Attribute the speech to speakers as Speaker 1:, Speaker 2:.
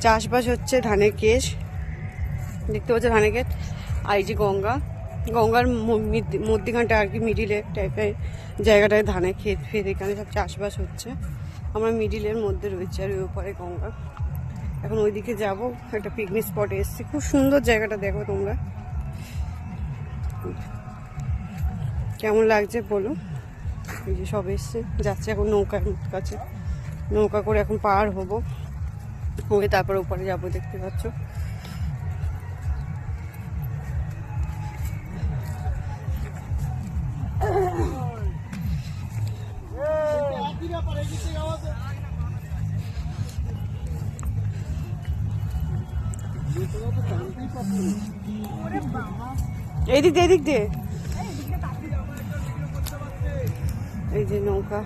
Speaker 1: চাষবাস হচ্ছে, ধানের কেশ দেখতে পাচ্ছ, ধানের ক্ষেত। আর এই যে গঙ্গা, গঙ্গার মধ্যিখানটা আর কি, মিডিলে টাইপের জায়গাটায় ধানের ক্ষেত ফের, এখানে সব চাষবাস হচ্ছে। আমরা মিডিলের মধ্যে রয়েছে, আর ওই উপরে গঙ্গা। এখন ওইদিকে যাব, একটা পিকনিক স্পটে এসেছি, খুব সুন্দর জায়গাটা, দেখো তোমরা কেমন লাগছে বলো। এই যে সব এসছে, যাচ্ছে এখন নৌকার কাছে, নৌকা করে এখন পার হবো, হয়ে তারপরে উপরে যাবো, দেখতে পাচ্ছ। এদিক দিয়ে এই যে নৌকা।